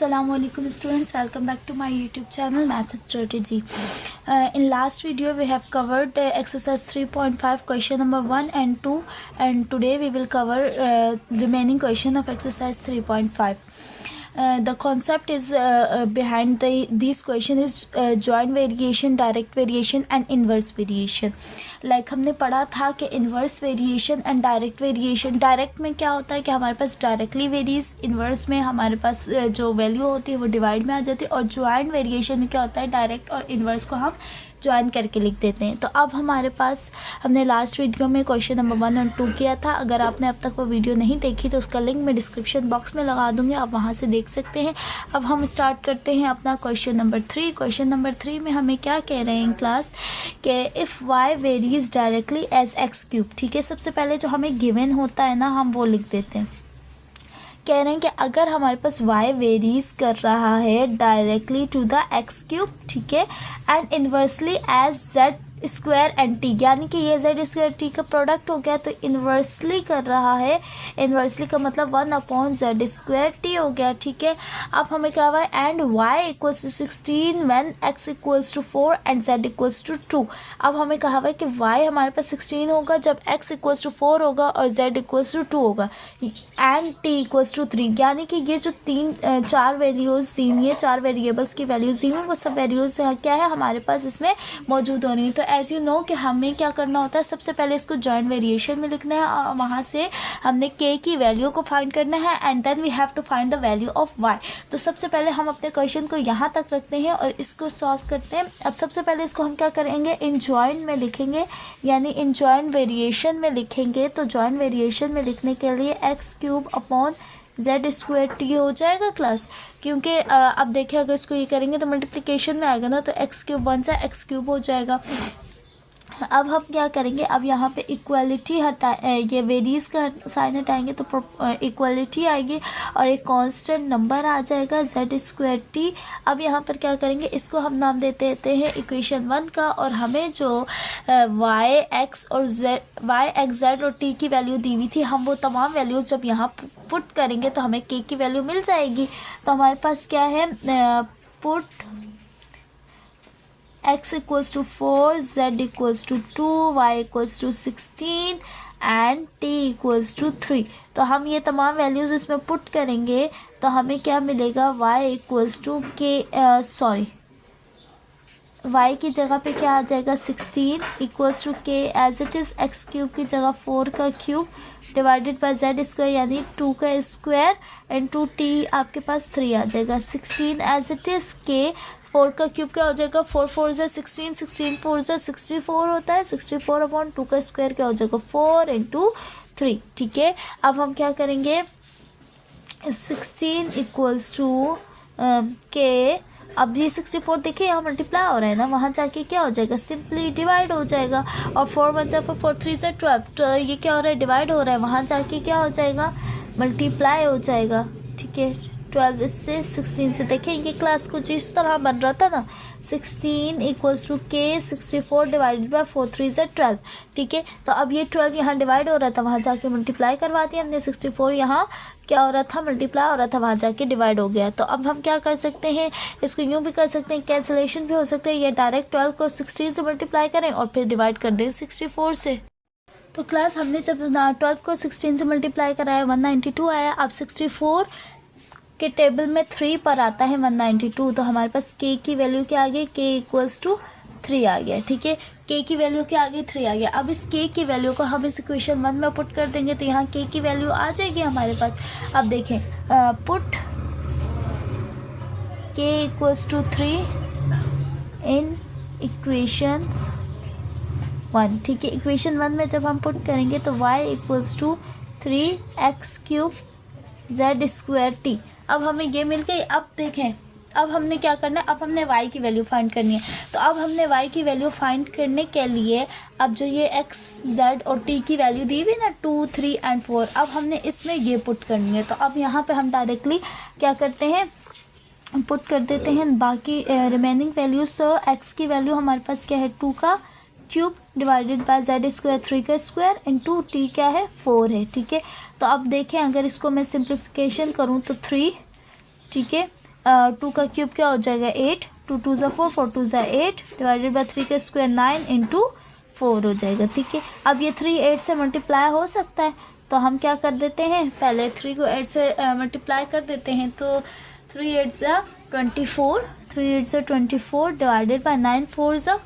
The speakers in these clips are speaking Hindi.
Assalamualaikum students, welcome back to my YouTube channel Math Strategy. In last video we have covered exercise 3.5 question number 1 and 2, and today we will cover remaining question of exercise 3.5. The concept is behind these question is joint variation, direct variation and inverse variation. Like हमने पढ़ा था कि inverse variation and direct variation. Direct में क्या होता है कि हमारे पास डायरेक्टली वेरीज, इन्वर्स में हमारे पास जो वैल्यू होती है वो डिवाइड में आ जाती है, और ज्वाइंट वेरिएशन में क्या होता है डायरेक्ट और इन्वर्स को हम ज्वाइन करके लिख देते हैं. तो अब हमारे पास हमने लास्ट वीडियो में क्वेश्चन नंबर 1 और 2 किया था. अगर आपने अब तक वो वीडियो नहीं देखी तो उसका लिंक मैं डिस्क्रिप्शन बॉक्स में लगा दूँगी, आप वहाँ से देख सकते हैं. अब हम स्टार्ट करते हैं अपना क्वेश्चन नंबर 3. क्वेश्चन नंबर 3 में हमें क्या कह रहे हैं क्लास कि if Y varies directly as X cube. ठीक है, सबसे पहले जो हमें गिवन होता है ना हम वो लिख देते हैं. कह रहे हैं कि अगर हमारे पास y वेरीज कर रहा है directly to the x cube, ठीक है, and inversely as z square and T, यानी कि ये z स्क्वायर टी का प्रोडक्ट हो गया, तो इन्वर्सली कर रहा है. इन्वर्सली का मतलब 1/z स्क्वायर टी हो गया. ठीक है, अब हमें क्या हुआ है and y equals to 16 when x equals to 4 and z equals to 2. अब हमें कहा हुआ है कि y हमारे पास 16 होगा जब x इक्वल्स टू 4 होगा और z इक्वल्स टू 2 होगा एंड t इक्वल्स टू 3. यानी कि ये जो चार वैल्यूज़ दी हुई है, चार वेरिएबल्स की वैल्यूज़ दी हुई हैं, वो सब वैल्यूज़ क्या है हमारे पास इसमें मौजूद होनी है. तो एज यू नो कि हमें क्या करना होता है, सबसे पहले इसको जॉइंट वेरिएशन में लिखना है और वहाँ से हमने k की वैल्यू को फाइंड करना है and then we have to find the value of y. तो सबसे पहले हम अपने क्वेश्चन को यहाँ तक रखते हैं और इसको सॉल्व करते हैं. अब सबसे पहले इसको हम क्या करेंगे इन जॉइंट में लिखेंगे, यानी इन जॉइंट वेरिएशन में लिखेंगे. तो जॉइंट वेरिएशन में लिखने के लिए x cube upon Z square T हो जाएगा क्लास, क्योंकि अब देखिए अगर इसको ये करेंगे तो मल्टीप्लिकेशन में आएगा ना, तो एक्स क्यूब 1 से एक्स क्यूब हो जाएगा. अब हम क्या करेंगे, अब यहाँ पे इक्वालिटी ये वेरीज का साइन हटाएंगे तो इक्वालिटी आएगी और एक कांस्टेंट नंबर आ जाएगा जेड स्क्वायर टी. अब यहाँ पर क्या करेंगे, इसको हम नाम देते हैं इक्वेशन 1 का, और हमें जो वाई एक्स जेड और टी की वैल्यू दी हुई थी, हम वो तमाम वैल्यूज जब यहाँ पुट करेंगे तो हमें के की वैल्यू मिल जाएगी. तो हमारे पास क्या है, put x equals to 4, z equals to 2, y equals to 16 and t equals to 3. तो हम ये तमाम वैल्यूज़ इसमें पुट करेंगे तो हमें क्या मिलेगा, y इक्वल्स टू y की जगह पे क्या आ जाएगा 16 equals to k as it is x cube की जगह 4 का cube divided by z square यानी 2 का स्क्वायर एंड 2t आपके पास 3 आ जाएगा. 16 एज इट इज़ k, 4 का क्यूब क्या हो जाएगा, 4 4 ज़ा 16, 16 4 ज़ा 64 होता है. 64 अपॉन 2 का स्क्वायर क्या हो जाएगा 4 इंटू 3. ठीक है, अब हम क्या करेंगे 16 इक्वल्स टू के. अब ये 64 देखिए यहाँ मल्टीप्लाई हो रहा है ना, वहाँ जाके क्या हो जाएगा सिंपली डिवाइड हो जाएगा. और 4 1 ज़ा 4 3 ज़ा 12, तो ये क्या हो रहा है डिवाइड हो रहा है, वहाँ जाके क्या हो जाएगा मल्टीप्लाई हो जाएगा. ठीक है, 12 इससे 16 से देखिए ये क्लास कुछ इस तरह बन रहा था ना, 16 इक्वल्स टू के 64 डिवाइडेड बाय 4 3 ज़ा 12. ठीक है, तो अब ये 12 यहाँ डिवाइड हो रहा था, वहाँ जाके मल्टीप्लाई करवा दिया हमने. 64 यहाँ क्या हो रहा था मल्टीप्लाई हो रहा था, वहाँ जाके डिवाइड हो गया. तो अब हम क्या कर सकते हैं, इसको यूँ भी कर सकते हैं, कैंसिलेशन भी हो सकता है, ये डायरेक्ट 12 को 16 से मल्टीप्लाई करें और फिर डिवाइड कर दें 64 से. तो क्लास हमने जब 12 को 16 से मल्टीप्लाई कराया 192 आया. अब 64 के टेबल में 3 पर आता है 192, तो हमारे पास k की वैल्यू क्या आ गई, k इक्वल्स टू 3 आ गया. ठीक है, k की वैल्यू क्या आ गई 3 आ गया. अब इस k की वैल्यू को हम इस इक्वेशन 1 में पुट कर देंगे तो यहाँ k की वैल्यू आ जाएगी हमारे पास. अब देखें put k equals to 3 in equation 1. ठीक है, इक्वेशन 1 में जब हम पुट करेंगे तो y equals to 3x cube z square T. अब हमें ये मिल गई. अब देखें अब हमने क्या करना है, अब हमने y की वैल्यू फाइंड करनी है. तो अब हमने y की वैल्यू फाइंड करने के लिए अब जो ये x z और t की वैल्यू दी हुई ना 2 3 एंड 4, अब हमने इसमें ये पुट करनी है. तो अब यहाँ पे हम डायरेक्टली क्या करते हैं, पुट कर देते हैं बाकी रिमेनिंग वैल्यूज़. तो x की वैल्यू हमारे पास क्या है 2 का cube divided bye Z square 3 का स्क्वायर इंटू टी क्या है 4 है. ठीक है, तो अब देखें अगर इसको मैं सिंप्लीफिकेशन करूँ तो 3, ठीक है, टू का क्यूब क्या हो जाएगा 8, 2 2 ज़ा 4, 4 2 ज़ा 8 डिवाइडेड बाई 3 का स्क्वायर 9 इंटू 4 हो जाएगा। ठीक है, अब ये 3 8 से मल्टीप्लाई हो सकता है, तो हम क्या कर देते हैं, पहले 3 को 8 से मल्टीप्लाई कर देते हैं। तो 3 8 ज़ा 24, 3 8 ज़ा 24 डिवाइडेड बाई 9 4 ज़ा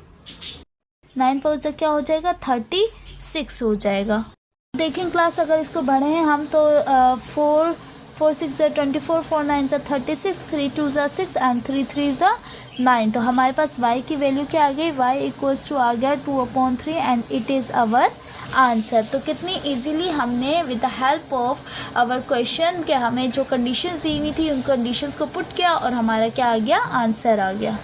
9 4 ज़ा क्या हो जाएगा 36 हो जाएगा। देखें क्लास, अगर इसको बढ़े हैं हम तो 4 4 6 ज़ा 24, 4 9 ज़ा 36, 3 2 ज़ा 6 एंड 3 3 ज़ा 9। तो हमारे पास y की वैल्यू क्या आ गई, y इक्वल्स टू आ गया 2/3 and it is our answer. तो कितनी इजीली हमने with the help of our question के हमें जो कंडीशंस दी हुई थी उन कंडीशंस को पुट किया और हमारा क्या आ गया, आंसर आ गया।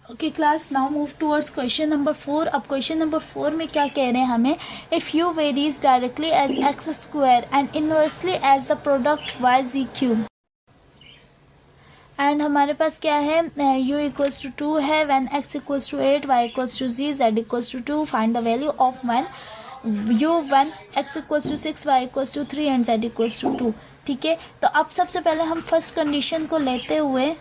Okay class, now move towards question number 4। अब क्वेश्चन नंबर 4 में क्या कह रहे हैं हमें, if you varies directly as X square and inversely as the product Y Z cube, and हमारे पास क्या है, u इक्वल्स टू 2 है, when x equals to 8, y equals to z, z equals to 2, find the value of when x equals to 6, y equals to 3 and z equals to 2। ठीक है, तो अब सबसे पहले हम फर्स्ट कंडीशन को लेते हुए,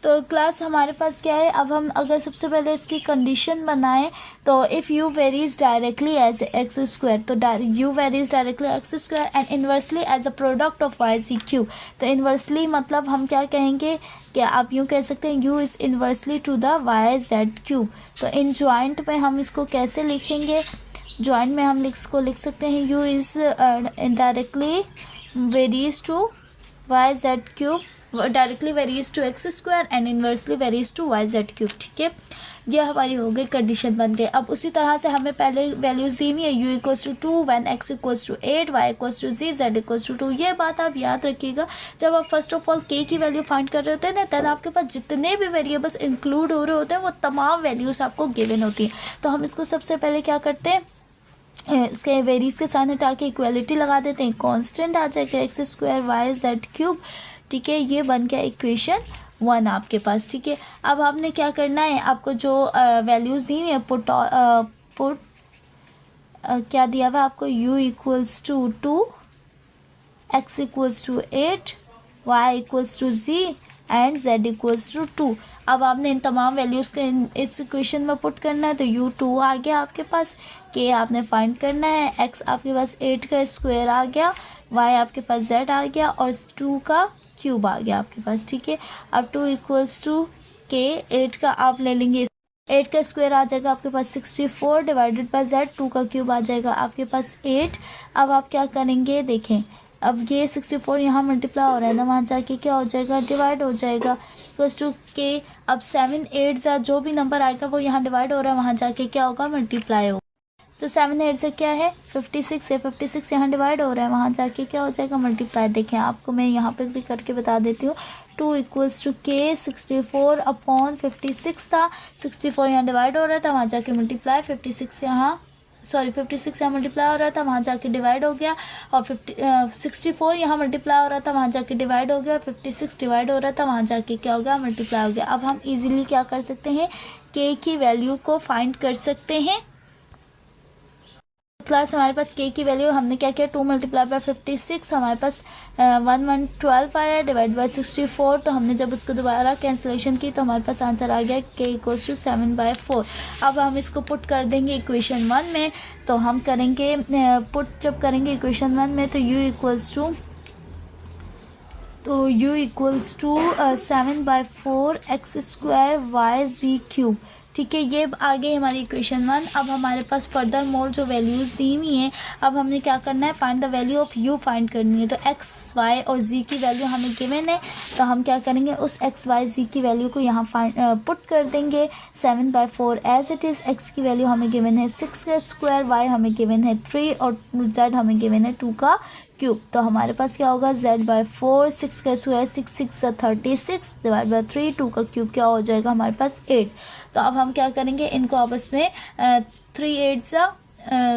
तो क्लास हमारे पास क्या है, अब हम अगर सबसे पहले इसकी कंडीशन बनाएं तो if u varies directly as X square, तो u varies directly X square and inversely as a product of Y Z cube. तो इन्वर्सली मतलब हम क्या कहेंगे कि आप यूँ कह सकते हैं u is inversely to the Y Z cube. तो इन जॉइंट में हम इसको कैसे लिखेंगे, जॉइंट में हम इसको लिख सकते हैं u is directly varies to Y Z cube, directly varies to X square and inversely varies to Y Z cube. ठीक है, ये हमारी हो गई कंडीशन बन गई। अब उसी तरह से हमें पहले वैल्यूज दी हुई है, u equals to 2 when x equals to 8, y equals to z, z equals to 2। ये बात आप याद रखिएगा, जब आप फर्स्ट ऑफ ऑल k की वैल्यू फाइंड कर रहे होते हैं ना, तब आपके पास जितने भी वेरिएबल्स इंक्लूड हो रहे होते हैं वो तमाम वैल्यूज़ आपको गिवन होती हैं। तो हम इसको सबसे पहले क्या करते हैं, इसके वेरीज के साथ हटा के इक्वलिटी लगा देते हैं, कांस्टेंट आ जाएगा X square Y Z cube. ठीक है, ये बन गया इक्वेशन 1 आपके पास। ठीक है, अब आपने क्या करना है, आपको जो वैल्यूज़ दी हुई है पुट क्या दिया हुआ है आपको, u equals to 2, x equals to 8, y equals to z and z equals to 2। अब आपने इन तमाम वैल्यूज़ को इस इक्वेशन में पुट करना है, तो u2 आ गया आपके पास, k आपने फाइंड करना है, x आपके पास 8 का स्क्वायर आ गया, y आपके पास z आ गया और 2 का क्यूब आ गया आपके पास। ठीक है, अब 2 इक्वल्स टू k, 8 का आप ले लेंगे, 8 का स्क्वायर आ जाएगा आपके पास 64 डिवाइडेड बाय z, 2 का क्यूब आ जाएगा आपके पास 8। अब आप क्या करेंगे, देखें अब ये 64 यहाँ मल्टीप्लाई हो रहा है ना, वहाँ जाके क्या हो जाएगा, डिवाइड हो जाएगा, इक्वल्स टू k। अब 7 8 ज़ा जो भी नंबर आएगा वो यहाँ डिवाइड हो रहा है, वहाँ जाके क्या होगा, मल्टीप्लाई होगा। तो 7 8 से क्या है 56 है, 56 यहाँ डिवाइड हो रहा है, वहाँ जाके क्या हो जाएगा, मल्टीप्लाई। देखें आपको मैं यहाँ पे भी करके बता देती हूँ, 2 इक्वल्स टू k 64 अपॉन 56 था, 64 यहाँ डिवाइड हो रहा था, वहाँ जाके मल्टीप्लाई, 56 यहाँ मल्टीप्लाई हो रहा था, वहाँ जाके डिवाइड हो गया, और 64 यहाँ मल्टीप्लाई हो रहा था, वहाँ जाके डिवाइड हो गया, 56 डिवाइड हो रहा था, वहाँ जाके क्या हो गया, मल्टीप्लाई हो गया। अब हम इजीली क्या कर सकते हैं, k की वैल्यू को फाइंड कर सकते हैं। क्लास हमारे पास k की वैल्यू हमने क्या किया, 2 मल्टीप्लाई बाय 56, हमारे पास 1112 आया डिवाइड बाय 64। तो हमने जब उसको दोबारा कैंसिलेशन की तो हमारे पास आंसर आ गया k इक्वल्स टू 7/4। अब हम इसको पुट कर देंगे इक्वेशन 1 में, तो हम करेंगे पुट जब करेंगे इक्वेशन 1 में, तो u equals to 7/4 X square Y Z cube. ठीक है, ये आ गई हमारी इक्वेशन 1। अब हमारे पास फर्दर मोर जो वैल्यूज़ दी हुई हैं, अब हमने क्या करना है, find the value of u find करनी है। तो x y और z की वैल्यू हमें गिवन है, तो हम क्या करेंगे, उस x y z की वैल्यू को यहाँ पुट कर देंगे। 7/4 एज इट इज़, x की वैल्यू हमें गिवन है 6 का स्क्वायर, y हमें गिवन है 3 और z हमें गिवन है 2 का क्यूब। तो हमारे पास क्या होगा, z/4, 6 का स्क्वायर 6 6 36 डिवाइड बाय 3, 2 का क्यूब क्या हो जाएगा हमारे पास 8। तो अब हम क्या करेंगे, इनको आपस में 3 8 ज़ा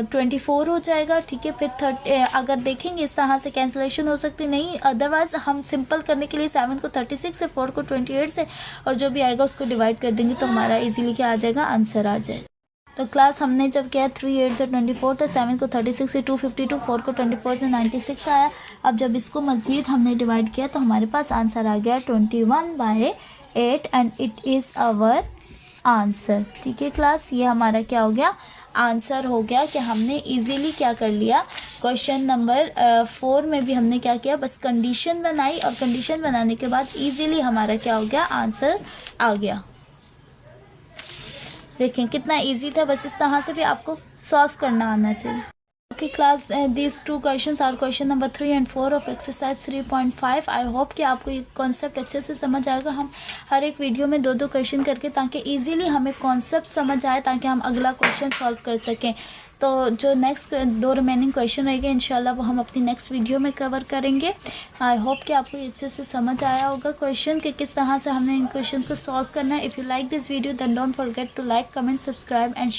24 हो जाएगा। ठीक है, फिर 30 अगर देखेंगे इस तरह से कैंसिलेशन हो सकती नहीं, अदरवाइज हम सिंपल करने के लिए 7 को 36 से, 4 को 28 से, और जो भी आएगा उसको डिवाइड कर देंगे तो हमारा इजीली क्या आ जाएगा, आंसर आ जाएगा। तो क्लास हमने जब किया 3 8 से 24 था, 7 को 36 से 252, 4 को 24 से 96 आया। अब जब इसको मज़ीद हमने डिवाइड किया तो हमारे पास आंसर आ गया 21/8 and it is our answer. ठीक है क्लास, ये हमारा क्या हो गया, आंसर हो गया कि हमने इजीली क्या कर लिया, क्वेश्चन नंबर 4 में भी हमने क्या किया, बस कंडीशन बनाई और कंडीशन बनाने के बाद इजीली हमारा क्या हो गया, आंसर आ गया। देखें कितना इजी था, बस इस तरह से भी आपको सॉल्व करना आना चाहिए। Okay class, this 2 questions are question number 3 and 4 of exercise 3.5। I hope कि आपको ये कॉन्सेप्ट अच्छे से समझ आएगा। हम हर एक वीडियो में 2-2 क्वेश्चन करके ताकि इजीली हमें कॉन्सेप्ट समझ आए, ताकि हम अगला क्वेश्चन सॉल्व कर सकें। तो जो नेक्स्ट 2 रिमेनिंग क्वेश्चन रहेंगे इंशाल्लाह वो हम अपनी नेक्स्ट वीडियो में कवर करेंगे। आई होप कि आपको ये अच्छे से समझ आया होगा क्वेश्चन कि किस तरह से हमने इन क्वेश्चन को सॉल्व करना है। If you like this video then don't forget to like, comment, subscribe and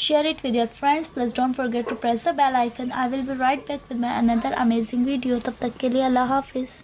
share it with your friends. Please don't forget to press the bell icon. I will be right back with my another amazing video. तब तक के लिए अल्लाह हाफिज़।